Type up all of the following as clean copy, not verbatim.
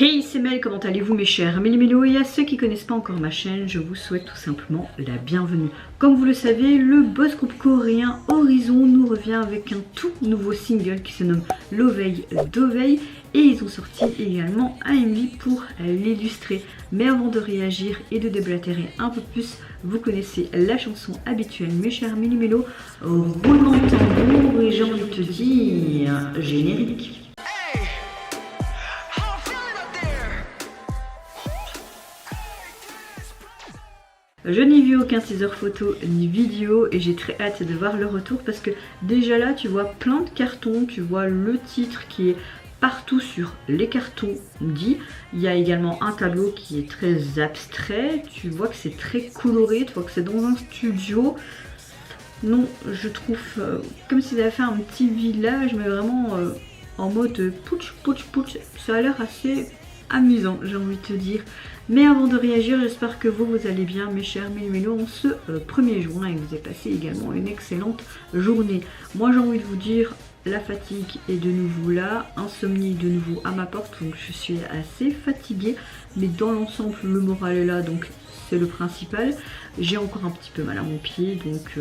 Hey, c'est Mel, comment allez-vous mes chers Méli-Mélo, et à ceux qui ne connaissent pas encore ma chaîne, je vous souhaite tout simplement la bienvenue. Comme vous le savez, le boss groupe coréen Horizon nous revient avec un tout nouveau single qui se nomme L'Oveille d'Oveille et ils ont sorti également un MV pour l'illustrer. Mais avant de réagir et de déblatérer un peu plus, vous connaissez la chanson habituelle mes chers Méli-Mélo, roulement de tambour et j'ai envie de te dire générique. Je n'ai vu aucun teaser photo ni vidéo et j'ai très hâte de voir le retour parce que déjà là tu vois plein de cartons, tu vois le titre qui est partout sur les cartons dit. Il y a également un tableau qui est très abstrait, tu vois que c'est très coloré, tu vois que c'est dans un studio. Non, je trouve comme s'ils avaient fait un petit village mais vraiment en mode pouch pouch pouch. Ça a l'air assez amusant, j'ai envie de te dire. Mais avant de réagir, j'espère que vous allez bien mes chers Méli-Mélo en ce 1er juin et que vous avez passé également une excellente journée. Moi j'ai envie de vous dire, la fatigue est de nouveau là, insomnie de nouveau à ma porte, donc je suis assez fatiguée. Mais dans l'ensemble le moral est là, donc c'est le principal. J'ai encore un petit peu mal à mon pied, donc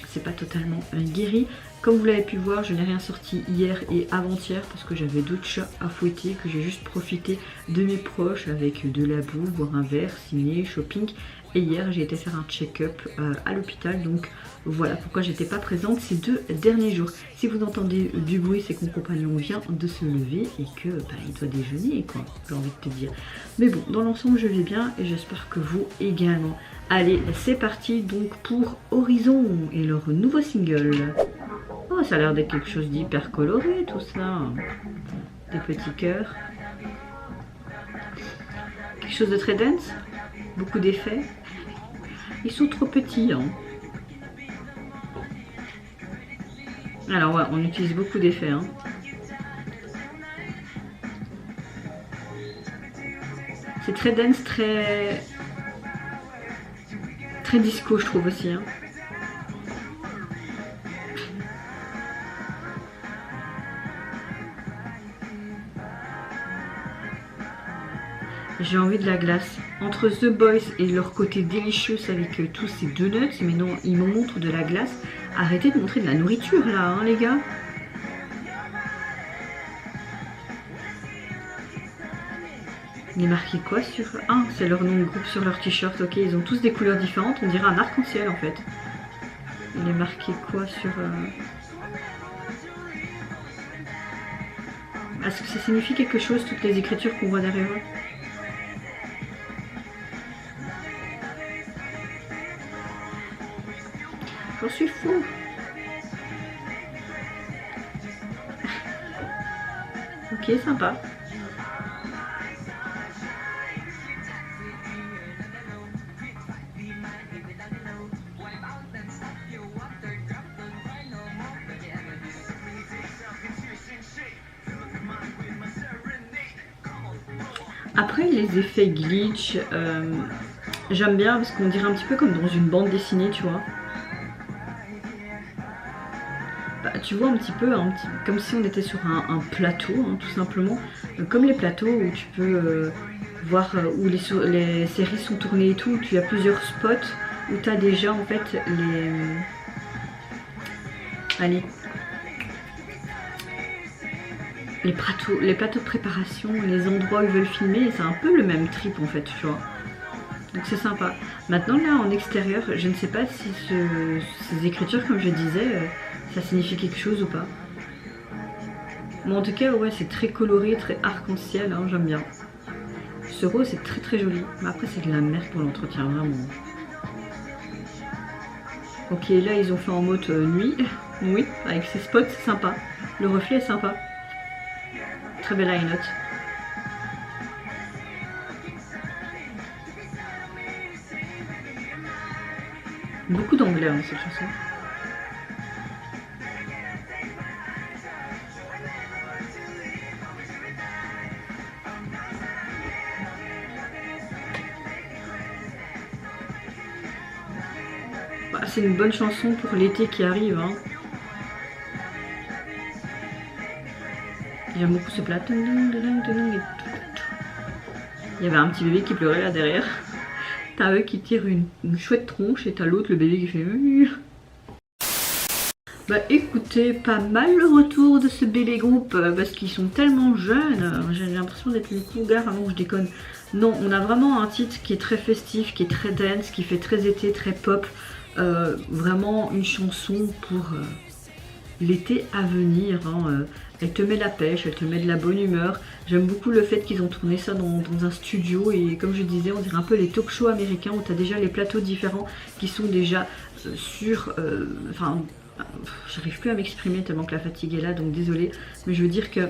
c'est pas totalement guéri. Comme vous l'avez pu voir, je n'ai rien sorti hier et avant-hier parce que j'avais d'autres chats à fouetter, que j'ai juste profité de mes proches avec de la boue, boire un verre, ciné, shopping. Et hier j'ai été faire un check-up à l'hôpital, donc voilà pourquoi j'étais pas présente ces 2 derniers jours. Si vous entendez du bruit, c'est que mon compagnon vient de se lever et que il doit déjeuner quoi, j'ai envie de te dire. Mais bon, dans l'ensemble je vais bien et j'espère que vous également. Allez, c'est parti donc pour Horizon et leur nouveau single. Oh, ça a l'air d'être quelque chose d'hyper coloré tout ça. Des petits cœurs. Quelque chose de très dense. Beaucoup d'effets. Ils sont trop petits. Hein. Alors ouais, on utilise beaucoup d'effets. Hein. C'est très dense, très disco je trouve aussi. Hein. J'ai envie de la glace. Entre The Boys et leur côté délicieux avec tous ces donuts, mais non, ils me montrent de la glace. Arrêtez de montrer de la nourriture là, hein, les gars. Il est marqué quoi sur... Ah, c'est leur nom de groupe sur leur t-shirt. Ok, ils ont tous des couleurs différentes. On dirait un arc-en-ciel en fait. Il est marqué quoi sur... Est-ce que ça signifie quelque chose, toutes les écritures qu'on voit derrière eux? J'en suis fou. Ok, sympa. Après les effets glitch, j'aime bien parce qu'on dirait un petit peu comme dans une bande dessinée, tu vois. Tu vois un petit peu, comme si on était sur un plateau, hein, tout simplement. Comme les plateaux où tu peux voir où les séries sont tournées et tout, où tu as plusieurs spots, où tu as déjà en fait les... Allez. Les plateaux de préparation, les endroits où ils veulent filmer, c'est un peu le même trip en fait, tu vois. Donc c'est sympa. Maintenant là en extérieur, je ne sais pas si ces écritures, comme je disais, ça signifie quelque chose ou pas. Mais en tout cas, ouais, c'est très coloré, très arc-en-ciel, hein, j'aime bien. Ce rose c'est très joli. Mais après c'est de la merde pour l'entretien, vraiment. Ok, là ils ont fait en mode nuit. Oui, avec ces spots, c'est sympa. Le reflet est sympa. Très belle high note. Beaucoup d'anglais dans cette chanson. Bah, c'est une bonne chanson pour l'été qui arrive. Hein. J'aime beaucoup ce plat. Il y avait un petit bébé qui pleurait là derrière. T'as eux qui tirent une chouette tronche et t'as l'autre, le bébé qui fait... Bah écoutez, pas mal le retour de ce bébé groupe parce qu'ils sont tellement jeunes. J'ai l'impression d'être une cougar avant que je déconne. Non, on a vraiment un titre qui est très festif, qui est très dance, qui fait très été, très pop. Vraiment une chanson pour l'été à venir. Hein. Elle te met la pêche, elle te met de la bonne humeur. J'aime beaucoup le fait qu'ils ont tourné ça dans un studio et comme je disais, on dirait un peu les talk shows américains où tu as déjà les plateaux différents qui sont déjà sur... Enfin, j'arrive plus à m'exprimer tellement que la fatigue est là, donc désolée. Mais je veux dire que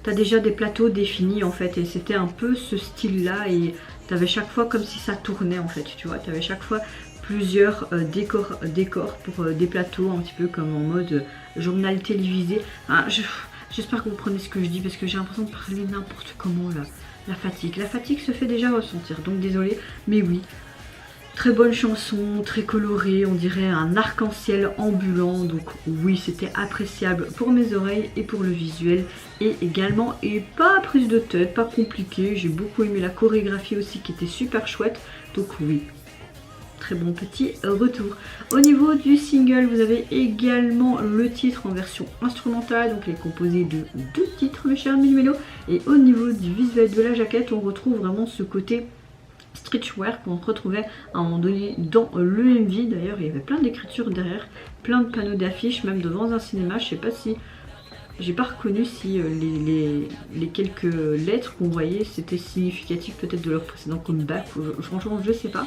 tu as déjà des plateaux définis en fait et c'était un peu ce style-là et tu avais chaque fois comme si ça tournait en fait, tu vois. Tu avais chaque fois plusieurs décors pour des plateaux un petit peu comme en mode journal télévisé. Hein, j'espère que vous comprenez ce que je dis parce que j'ai l'impression de parler n'importe comment là. La fatigue se fait déjà ressentir, donc désolée, mais oui. Très bonne chanson, très colorée, on dirait un arc-en-ciel ambulant, donc oui c'était appréciable pour mes oreilles et pour le visuel et également, et pas prise de tête, pas compliqué, j'ai beaucoup aimé la chorégraphie aussi qui était super chouette, donc oui. Très bon petit retour. Au niveau du single, vous avez également le titre en version instrumentale, donc il est composé de 2 titres, mes chers Milmélo. Et au niveau du visuel de la jaquette, on retrouve vraiment ce côté streetwear qu'on retrouvait à un moment donné dans l'EMV. D'ailleurs, il y avait plein d'écritures derrière, plein de panneaux d'affiches, même devant un cinéma. Je sais pas si... J'ai pas reconnu si les quelques lettres qu'on voyait c'était significatif peut-être de leur précédent comeback, franchement je sais pas.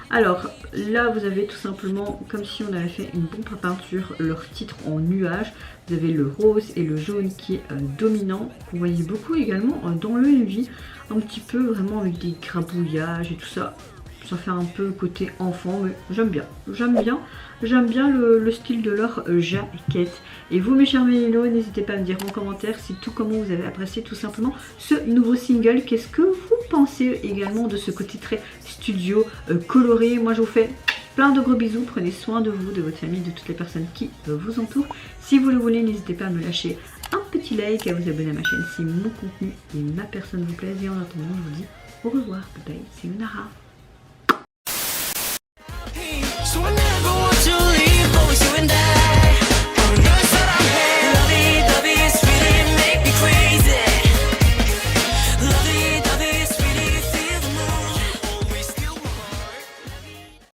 Alors là vous avez tout simplement comme si on avait fait une pompe à peinture leur titre en nuage. Vous avez le rose et le jaune qui est dominant, qu'on voyait beaucoup également dans le MV, un petit peu vraiment avec des grabouillages et tout ça. Ça fait un peu côté enfant, mais j'aime bien. J'aime bien le style de leur jaquette. Et vous mes chers Mélinos, n'hésitez pas à me dire en commentaire si tout comment vous avez apprécié tout simplement ce nouveau single. Qu'est-ce que vous pensez également de ce côté très studio, coloré. Moi je vous fais plein de gros bisous. Prenez soin de vous, de votre famille, de toutes les personnes qui vous entourent. Si vous le voulez, n'hésitez pas à me lâcher un petit like, à vous abonner à ma chaîne si mon contenu et ma personne vous plaisent. Et en attendant, je vous dis au revoir. Bye bye, c'est Nara.